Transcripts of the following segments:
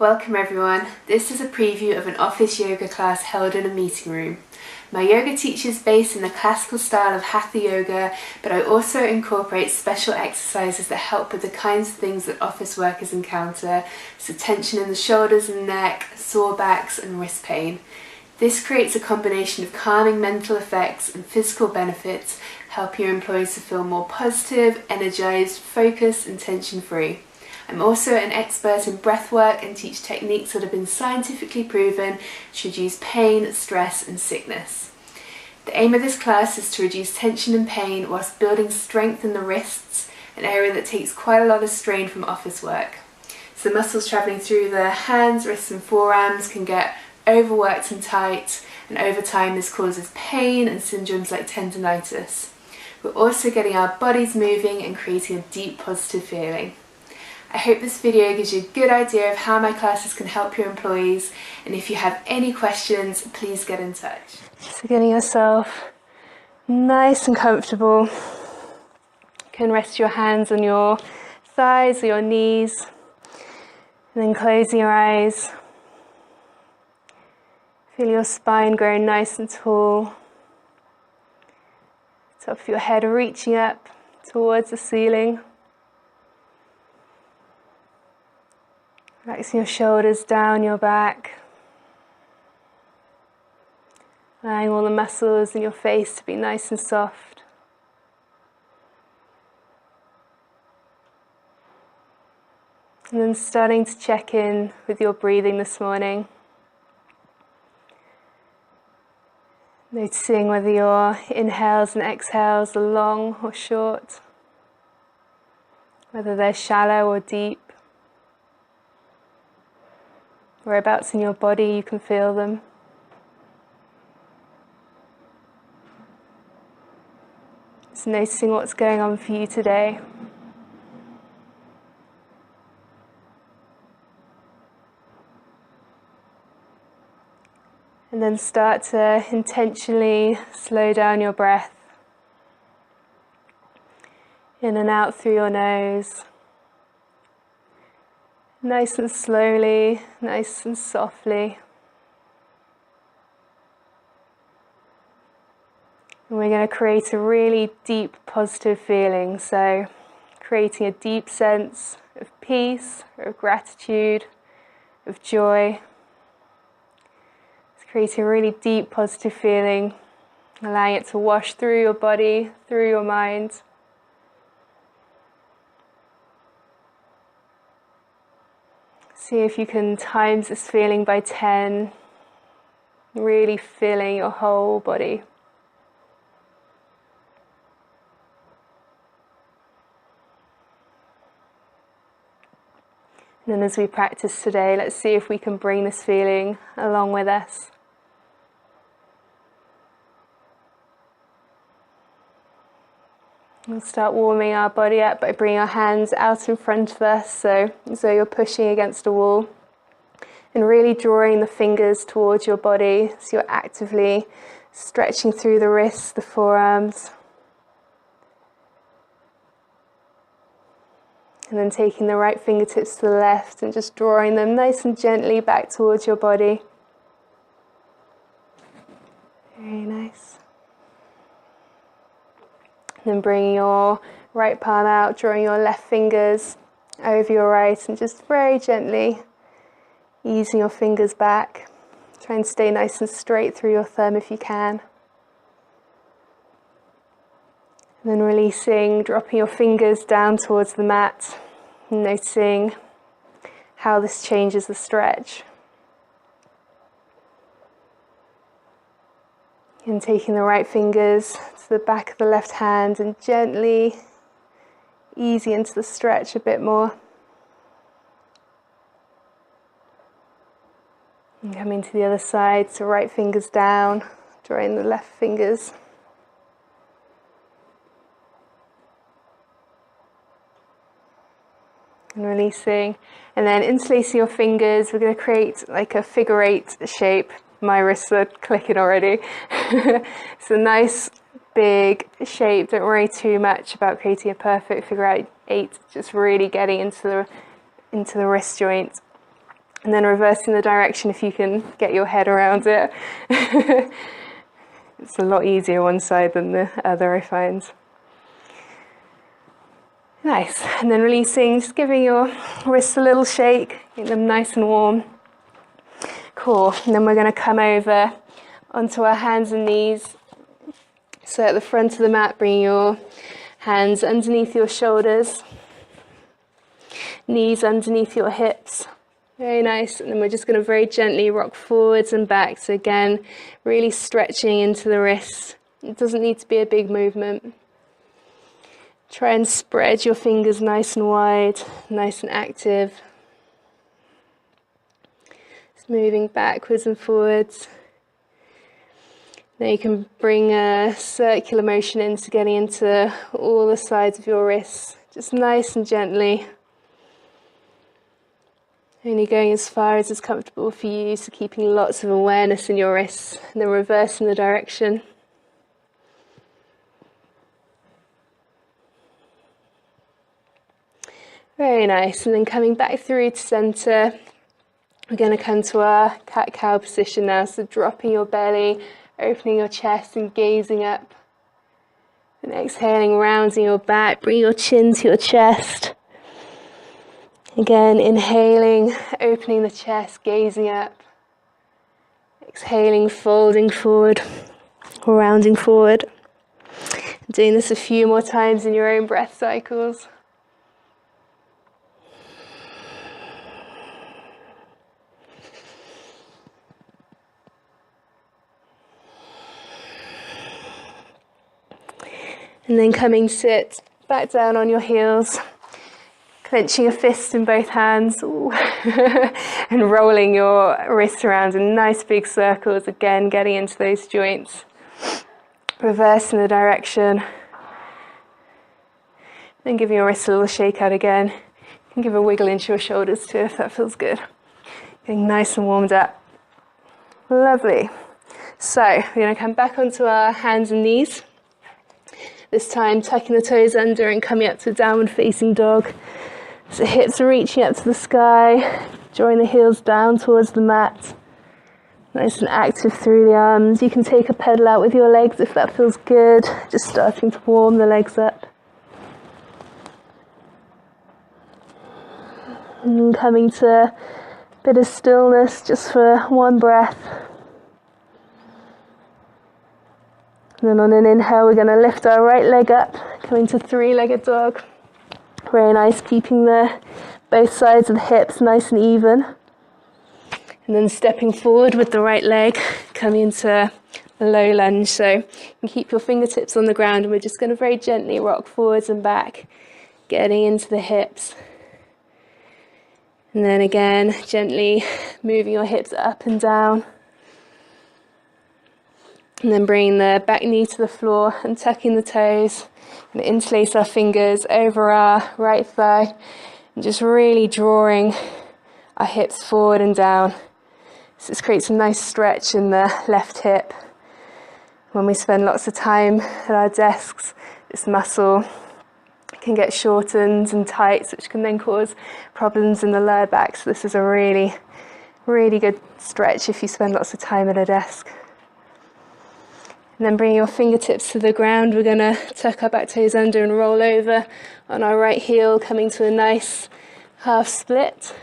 Welcome everyone. This is a preview of an office yoga class held in a meeting room. My yoga teacher is based in the classical style of Hatha Yoga, but I also incorporate special exercises that help with the kinds of things that office workers encounter, so tension in the shoulders and neck, sore backs and wrist pain. This creates a combination of calming mental effects and physical benefits, helping your employees to feel more positive, energized, focused and tension-free. I'm also an expert in breath work and teach techniques that have been scientifically proven to reduce pain, stress and sickness. The aim of this class is to reduce tension and pain whilst building strength in the wrists, an area that takes quite a lot of strain from office work. So the muscles travelling through the hands, wrists and forearms can get overworked and tight, and over time this causes pain and syndromes like tendinitis. We're also getting our bodies moving and creating a deep positive feeling. I hope this video gives you a good idea of how my classes can help your employees, and if you have any questions, please get in touch. So getting yourself nice and comfortable. You can rest your hands on your thighs or your knees, and then closing your eyes. Feel your spine growing nice and tall. Top of your head reaching up towards the ceiling. Relaxing your shoulders down your back. Allowing all the muscles in your face to be nice and soft. And then starting to check in with your breathing this morning. Noticing whether your inhales and exhales are long or short, whether they're shallow or deep. Whereabouts in your body you can feel them. Just noticing what's going on for you today. And then start to intentionally slow down your breath. In and out through your nose. Nice and slowly, nice and softly. And we're going to create a really deep positive feeling. So creating a deep sense of peace, of gratitude, of joy. It's creating a really deep positive feeling, allowing it to wash through your body, through your mind. See if you can times this feeling by 10, really feeling your whole body. And then as we practice today, let's see if we can bring this feeling along with us. We'll start warming our body up by bringing our hands out in front of us, so as though you're pushing against a wall, and really drawing the fingers towards your body, so you're actively stretching through the wrists, the forearms, and then taking the right fingertips to the left and just drawing them nice and gently back towards your body. Very nice. Then bringing your right palm out, drawing your left fingers over your right and just very gently easing your fingers back. Try and stay nice and straight through your thumb if you can. And then releasing, dropping your fingers down towards the mat, and noticing how this changes the stretch. And taking the right fingers to the back of the left hand and gently easing into the stretch a bit more. And coming to the other side, so right fingers down, drawing the left fingers. And releasing. And then interlacing your fingers, we're going to create like a figure 8 shape. My wrists are clicking already. It's a nice big shape. Don't worry too much about creating a perfect figure 8. Just really getting into the wrist joint. And then reversing the direction if you can get your head around it. It's a lot easier one side than the other, I find. Nice. And then releasing, just giving your wrists a little shake, get them nice and warm. Cool. And then we're going to come over onto our hands and knees. So at the front of the mat, bring your hands underneath your shoulders, knees underneath your hips. Very nice. And then we're just going to very gently rock forwards and back. So again, really stretching into the wrists. It doesn't need to be a big movement. Try and spread your fingers nice and wide, nice and active. Just moving backwards and forwards. Now you can bring a circular motion into getting into all the sides of your wrists, just nice and gently. Only going as far as is comfortable for you, so keeping lots of awareness in your wrists, and then reversing the direction. Very nice, and then coming back through to centre, we're going to come to our cat-cow position now, so dropping your belly, opening your chest and gazing up. And exhaling, rounding your back, bring your chin to your chest. Again, inhaling, opening the chest, gazing up. Exhaling, folding forward, rounding forward. Doing this a few more times in your own breath cycles. And then coming to sit back down on your heels, clenching a fist in both hands, and rolling your wrists around in nice big circles, again getting into those joints. Reversing the direction. Then giving your wrists a little shake out again. You can give a wiggle into your shoulders too if that feels good. Getting nice and warmed up. Lovely. So we're going to come back onto our hands and knees. This time tucking the toes under and coming up to downward facing dog. So hips are reaching up to the sky, drawing the heels down towards the mat. Nice and active through the arms. You can take a pedal out with your legs if that feels good. Just starting to warm the legs up. And coming to a bit of stillness just for one breath. And then on an inhale, we're going to lift our right leg up, coming to three-legged dog. Very nice, keeping both sides of the hips nice and even. And then stepping forward with the right leg, coming into a low lunge. So you can keep your fingertips on the ground, and we're just going to very gently rock forwards and back, getting into the hips. And then again, gently moving your hips up and down. And then bringing the back knee to the floor and tucking the toes. And interlace our fingers over our right thigh. And just really drawing our hips forward and down. So this creates a nice stretch in the left hip. When we spend lots of time at our desks, this muscle can get shortened and tight, which can then cause problems in the lower back. So this is a really, really good stretch if you spend lots of time at a desk. And then bring your fingertips to the ground. We're going to tuck our back toes under and roll over on our right heel, coming to a nice half split.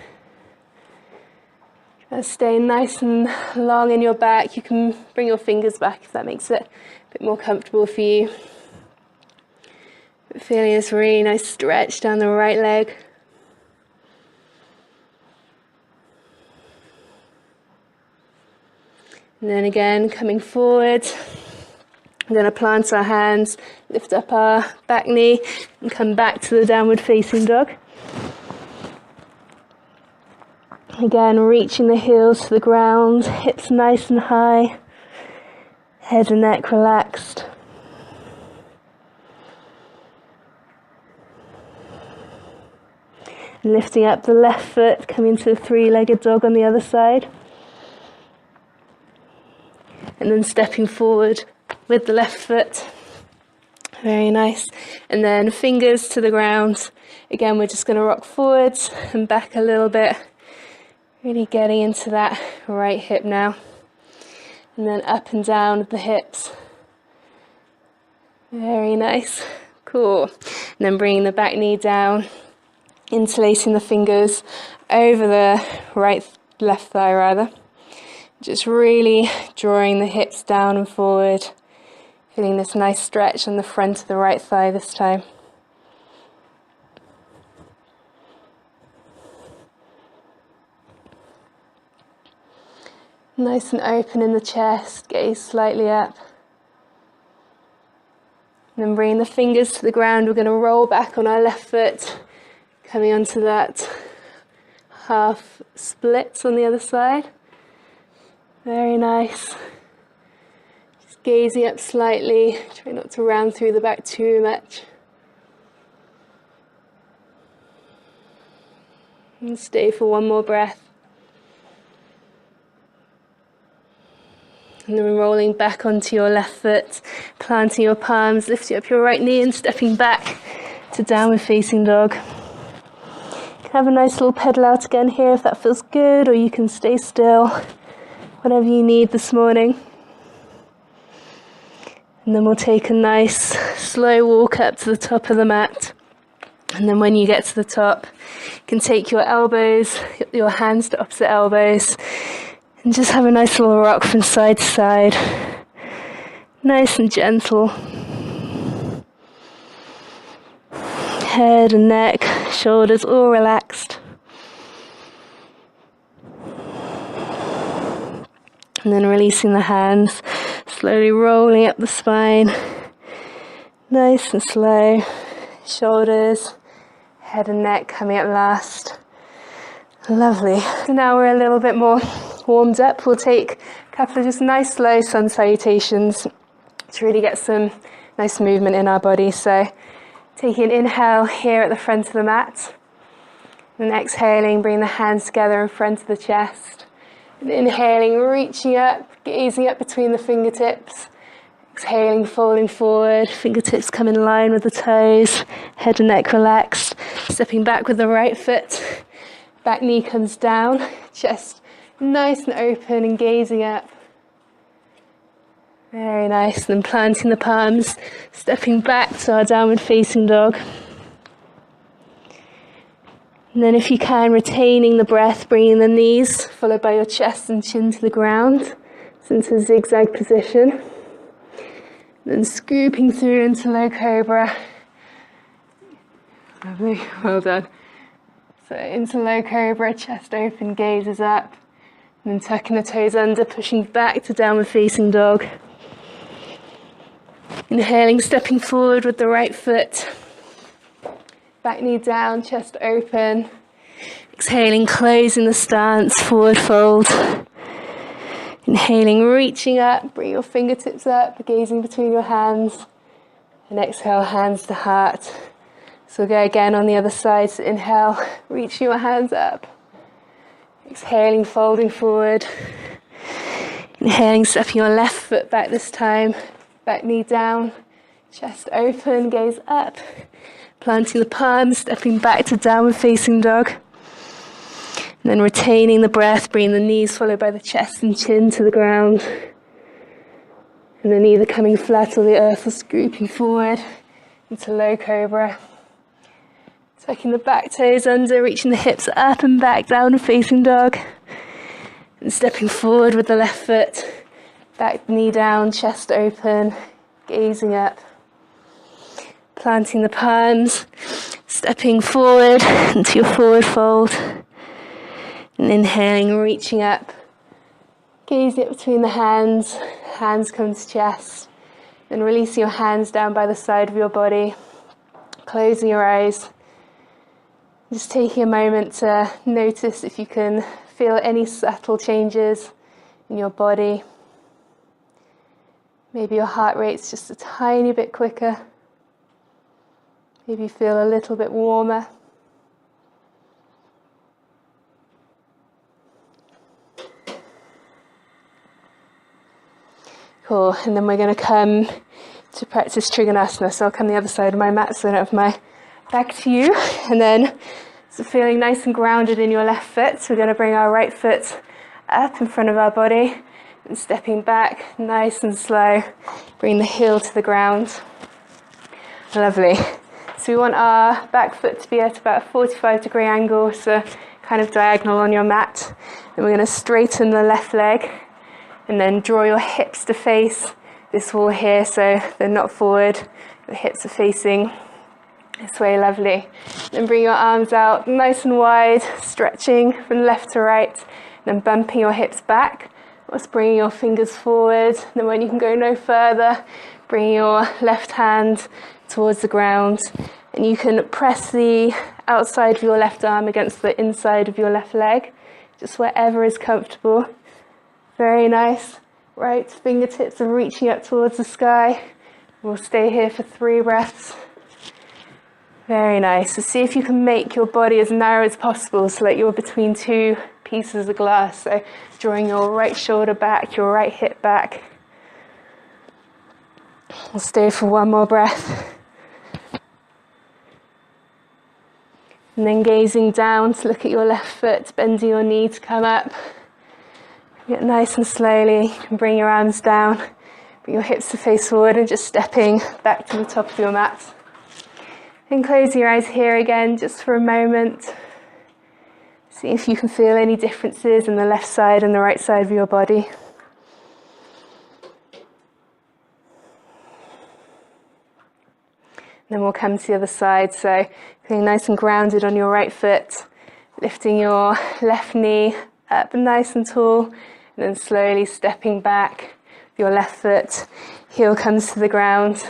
Stay nice and long in your back. You can bring your fingers back if that makes it a bit more comfortable for you. But feeling this really nice stretch down the right leg. And then again, coming forward. We're going to plant our hands, lift up our back knee, and come back to the downward facing dog. Again, reaching the heels to the ground, hips nice and high, head and neck relaxed. And lifting up the left foot, coming to a three-legged dog on the other side. And then stepping forward with the left foot. Very nice. And then fingers to the ground. Again, we're just going to rock forwards and back a little bit. Really getting into that right hip now. And then up and down with the hips. Very nice. Cool. And then bringing the back knee down, interlacing the fingers over the left thigh rather. Just really drawing the hips down and forward. Feeling this nice stretch on the front of the right thigh this time. Nice and open in the chest, gaze slightly up. And then bringing the fingers to the ground, we're going to roll back on our left foot, coming onto that half splits on the other side. Very nice. Just gazing up slightly, try not to round through the back too much. And stay for one more breath. And then rolling back onto your left foot, planting your palms, lifting up your right knee and stepping back to downward facing dog. You can have a nice little pedal out again here if that feels good, or you can stay still, whatever you need this morning. And then we'll take a nice slow walk up to the top of the mat. And then when you get to the top, you can take your elbows, your hands to opposite elbows, and just have a nice little rock from side to side. Nice and gentle. Head and neck, shoulders all relaxed. And then releasing the hands, slowly rolling up the spine. Nice and slow. Shoulders, head and neck coming up last. Lovely. So now we're a little bit more warmed up. We'll take a couple of just nice slow sun salutations to really get some nice movement in our body. So taking an inhale here at the front of the mat, and exhaling, bring the hands together in front of the chest, and inhaling, reaching up, gazing up between the fingertips, exhaling, folding forward, fingertips come in line with the toes, head and neck relaxed, stepping back with the right foot, back knee comes down, chest nice and open and gazing up. Very nice. Then planting the palms, stepping back to our downward facing dog. And then if you can, retaining the breath, bringing the knees, followed by your chest and chin to the ground. It's into a zigzag position. Then scooping through into low cobra. Lovely, well done. So into low cobra, chest open, gazes up. And then tucking the toes under, pushing back to downward facing dog. Inhaling, stepping forward with the right foot. Back knee down, chest open. Exhaling, closing the stance, forward fold. Inhaling, reaching up, bring your fingertips up, gazing between your hands. And exhale, hands to heart. So we'll go again on the other side. So inhale, reaching your hands up. Exhaling, folding forward. Inhaling, stepping your left foot back this time. Back knee down, chest open, gaze up. Planting the palms, stepping back to downward facing dog. And then retaining the breath, bringing the knees followed by the chest and chin to the ground. And then either coming flat or the earth or scooping forward into low cobra. Tucking the back toes under, reaching the hips up and back, downward facing dog. And stepping forward with the left foot. Back knee down, chest open, gazing up. Planting the palms, stepping forward into your forward fold. And inhaling, reaching up. Gazing up between the hands, hands come to chest. Then releasing your hands down by the side of your body. Closing your eyes. Just taking a moment to notice if you can feel any subtle changes in your body. Maybe your heart rate's just a tiny bit quicker. Maybe you feel a little bit warmer. Cool, and then we're going to come to practice Trikonasana. So I'll come the other side of my mat so I don't have my back to you. And then So feeling nice and grounded in your left foot. So we're going to bring our right foot up in front of our body and stepping back nice and slow. Bring the heel to the ground. Lovely. So we want our back foot to be at about a 45-degree angle, so kind of diagonal on your mat. And we're going to straighten the left leg and then draw your hips to face this wall here so they're not forward. The hips are facing this way. Lovely. Then bring your arms out nice and wide, stretching from left to right, then bumping your hips back whilst bringing your fingers forward. Then when you can go no further, bring your left hand towards the ground, and you can press the outside of your left arm against the inside of your left leg, just wherever is comfortable. Very nice. Right fingertips are reaching up towards the sky. We'll stay here for 3 breaths. Very nice. So see if you can make your body as narrow as possible so that you're between 2 pieces of glass. So drawing your right shoulder back, your right hip back. We'll stay for 1 more breath. And then gazing down to look at your left foot, bending your knee to come up. Get nice and slowly. You can bring your arms down, bring your hips to face forward, and just stepping back to the top of your mat. And close your eyes here again, just for a moment. See if you can feel any differences in the left side and the right side of your body. Then we'll come to the other side, so feeling nice and grounded on your right foot, lifting your left knee up nice and tall, and then slowly stepping back with your left foot. Heel comes to the ground.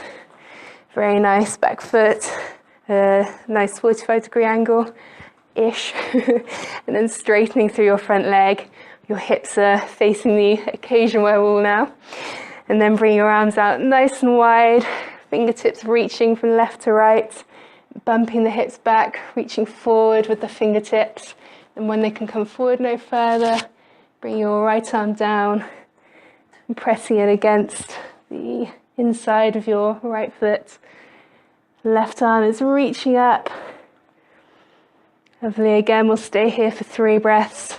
Very nice back foot, nice 45-degree angle-ish, and then straightening through your front leg. Your hips are facing the occasion wear wall now. And then bring your arms out nice and wide, fingertips reaching from left to right, bumping the hips back, reaching forward with the fingertips. And when they can come forward no further, bring your right arm down and pressing it against the inside of your right foot. Left arm is reaching up. Lovely. Again, we'll stay here for 3 breaths.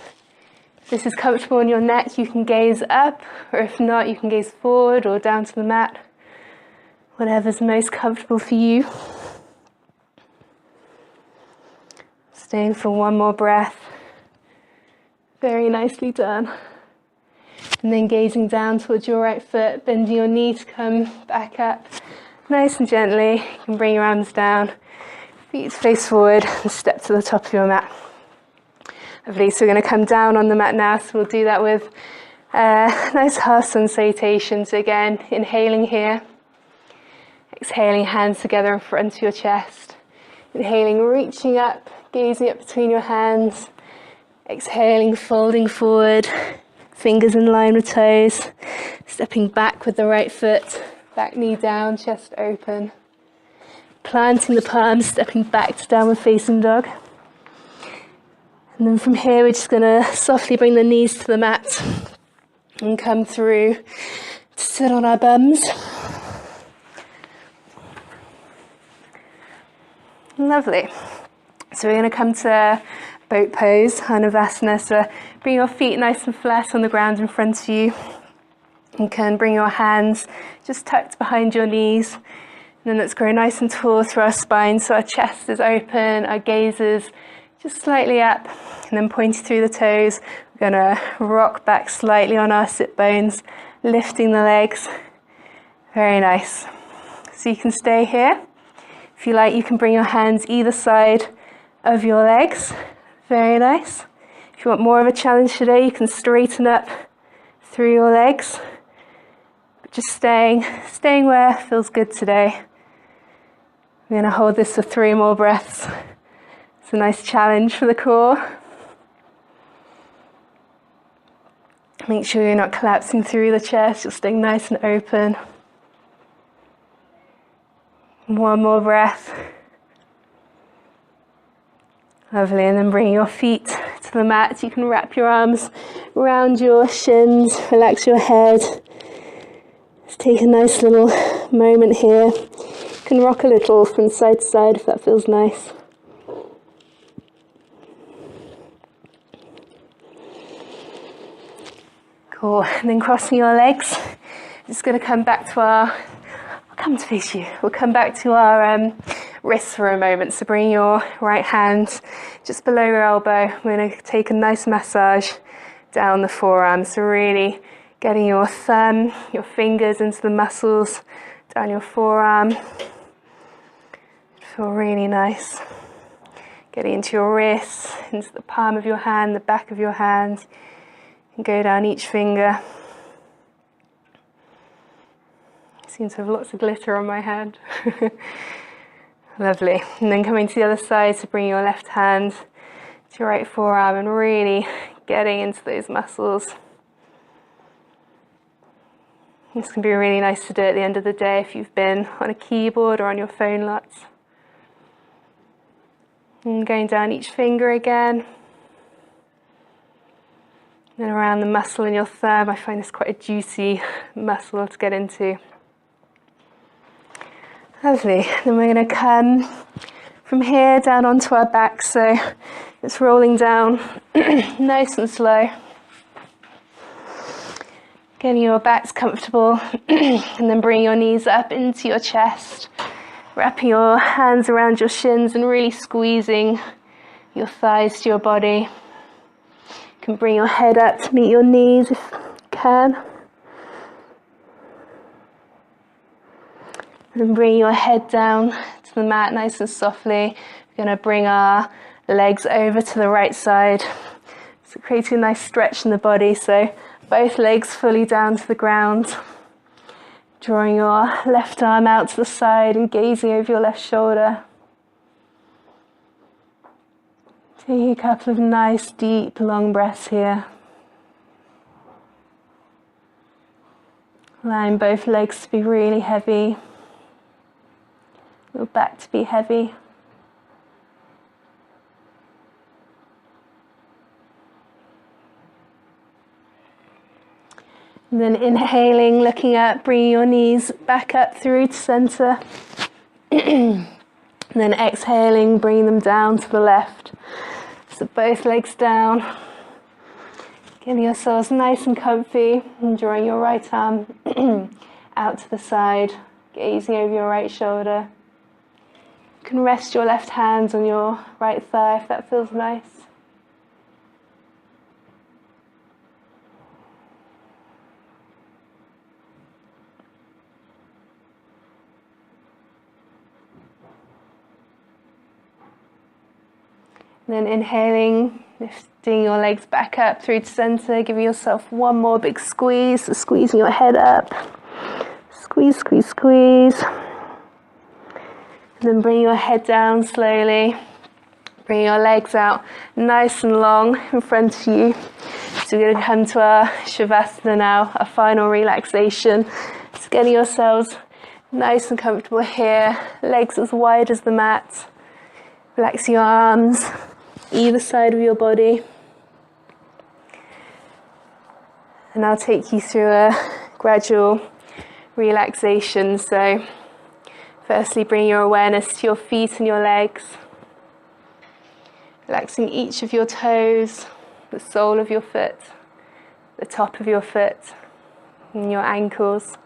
If this is comfortable on your neck, you can gaze up, or if not, you can gaze forward or down to the mat. Whatever's most comfortable for you. Staying for 1 more breath. Very nicely done. And then gazing down towards your right foot, bending your knee to come back up. Nice and gently, you can bring your arms down, feet face forward, and step to the top of your mat. Lovely, so we're going to come down on the mat now, so we'll do that with a nice half sun salutation. So again, inhaling here. Exhaling, hands together in front of your chest. Inhaling, reaching up, gazing up between your hands. Exhaling, folding forward, fingers in line with toes. Stepping back with the right foot, back knee down, chest open. Planting the palms, stepping back to downward facing dog. And then from here, we're just going to softly bring the knees to the mat and come through to sit on our bums. Lovely. So we're going to come to boat pose, Anavasana. So bring your feet nice and flat on the ground in front of you. You can bring your hands just tucked behind your knees. And then let's grow nice and tall through our spine. So our chest is open, our gaze is just slightly up, and then pointing through the toes. We're going to rock back slightly on our sit bones, lifting the legs. Very nice. So you can stay here. If you like, you can bring your hands either side of your legs. Very nice. If you want more of a challenge today, you can straighten up through your legs. But just staying where feels good today. We're going to hold this for 3 more breaths. It's a nice challenge for the core. Make sure you're not collapsing through the chest, you're staying nice and open. 1 more breath. Lovely, and then bring your feet to the mat. You can wrap your arms around your shins, relax your head. Just take a nice little moment here. You can rock a little from side to side if that feels nice. Cool, and then crossing your legs. Just going to come back to our, I'll come to face you. We'll come back to our wrists for a moment. So bring your right hand just below your elbow. We're going to take a nice massage down the forearm. So really getting your thumb, your fingers into the muscles down your forearm. Feel really nice. Getting into your wrists, into the palm of your hand, the back of your hand, and go down each finger. I seem to have lots of glitter on my hand. Lovely. And then coming to the other side, so bring your left hand to your right forearm and really getting into those muscles. This can be really nice to do at the end of the day if you've been on a keyboard or on your phone lots. And going down each finger again. And around the muscle in your thumb. I find this quite a juicy muscle to get into. Lovely. Then we're going to come from here down onto our back. So it's rolling down nice and slow. Getting your backs comfortable. And then bring your knees up into your chest. Wrapping your hands around your shins and really squeezing your thighs to your body. You can bring your head up to meet your knees if you can. And bring your head down to the mat nice and softly. We're going to bring our legs over to the right side. So creating a nice stretch in the body. So both legs fully down to the ground. Drawing your left arm out to the side and gazing over your left shoulder. Taking a couple of nice, deep, long breaths here. Allowing both legs to be really heavy. Your back to be heavy. And then inhaling, looking up, bringing your knees back up through to center. And then exhaling, bringing them down to the left. So both legs down. Getting yourselves nice and comfy. And drawing your right arm out to the side. Gazing over your right shoulder. You can rest your left hand on your right thigh if that feels nice. Then inhaling, lifting your legs back up through to center, giving yourself one more big squeeze, so squeezing your head up. Squeeze, squeeze, squeeze. And then bring your head down slowly. Bring your legs out nice and long in front of you. So we're going to come to our Shavasana now, our final relaxation. So getting yourselves nice and comfortable here, legs as wide as the mat. Relax your arms, either side of your body. And I'll take you through a gradual relaxation. So firstly, bring your awareness to your feet and your legs. Relaxing each of your toes, the sole of your foot, the top of your foot, and your ankles.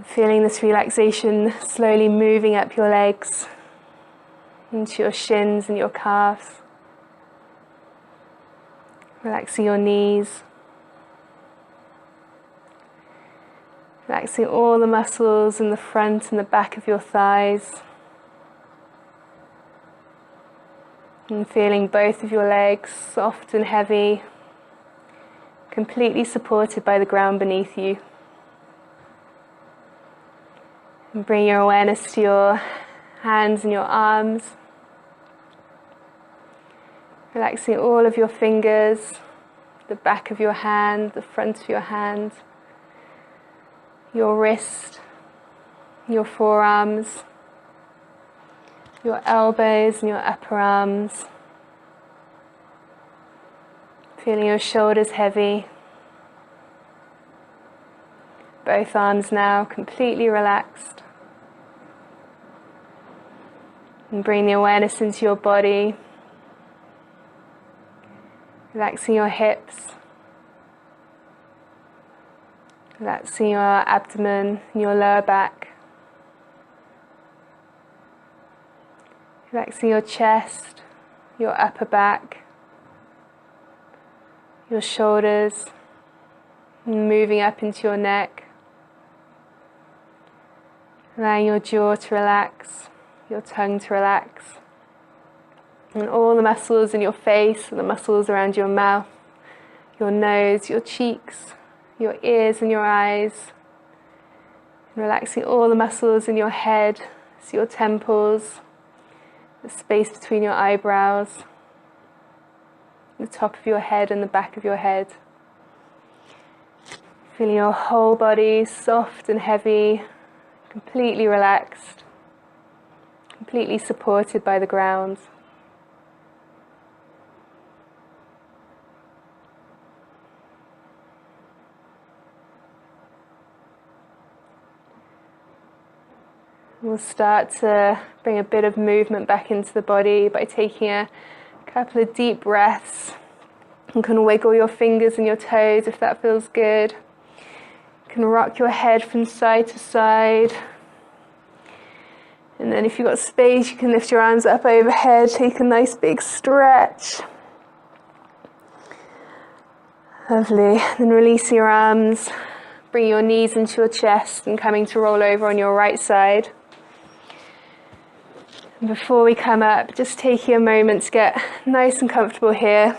Feeling this relaxation slowly moving up your legs, into your shins and your calves. Relaxing your knees. Relaxing all the muscles in the front and the back of your thighs. And feeling both of your legs soft and heavy, completely supported by the ground beneath you. And bring your awareness to your hands and your arms. Relaxing all of your fingers, the back of your hand, the front of your hand, your wrist, your forearms, your elbows and your upper arms. Feeling your shoulders heavy. Both arms now completely relaxed. And bring the awareness into your body. Relaxing your hips, Relaxing your abdomen and your lower back. Relaxing your chest, your upper back, your shoulders, and moving up into your neck. Allowing your jaw to relax, your tongue to relax, and all the muscles in your face and the muscles around your mouth, your nose, your cheeks, your ears and your eyes. Relaxing all the muscles in your head, so your temples, the space between your eyebrows, the top of your head and the back of your head. Feeling your whole body soft and heavy, completely relaxed, completely supported by the ground. We'll start to bring a bit of movement back into the body by taking a couple of deep breaths. You can wiggle your fingers and your toes if that feels good. You can rock your head from side to side. And then if you've got space, you can lift your arms up overhead, take a nice big stretch. Lovely. Then release your arms, bring your knees into your chest and coming to roll over on your right side. And before we come up, just taking a moment to get nice and comfortable here.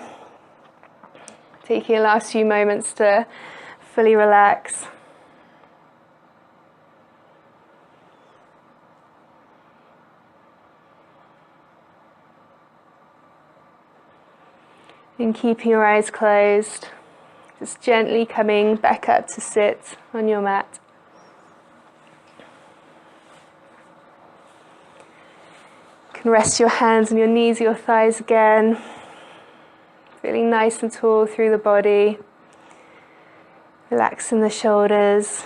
Taking your last few moments to fully relax. And keeping your eyes closed, just gently coming back up to sit on your mat. You can rest your hands on your knees, your thighs again. Feeling nice and tall through the body. Relaxing the shoulders.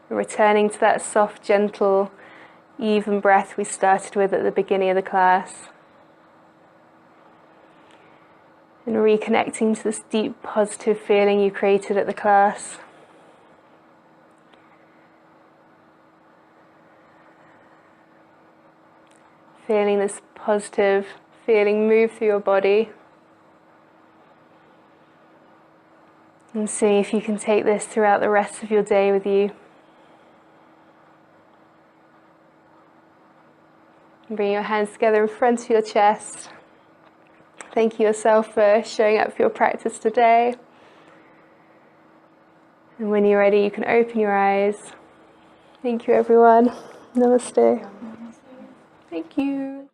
Returning to that soft, gentle, even breath we started with at the beginning of the class. And reconnecting to this deep, positive feeling you created at the class. Feeling this positive feeling move through your body. And see if you can take this throughout the rest of your day with you. And bring your hands together in front of your chest. Thank you yourself for showing up for your practice today. And when you're ready, you can open your eyes. Thank you, everyone. Namaste. Thank you.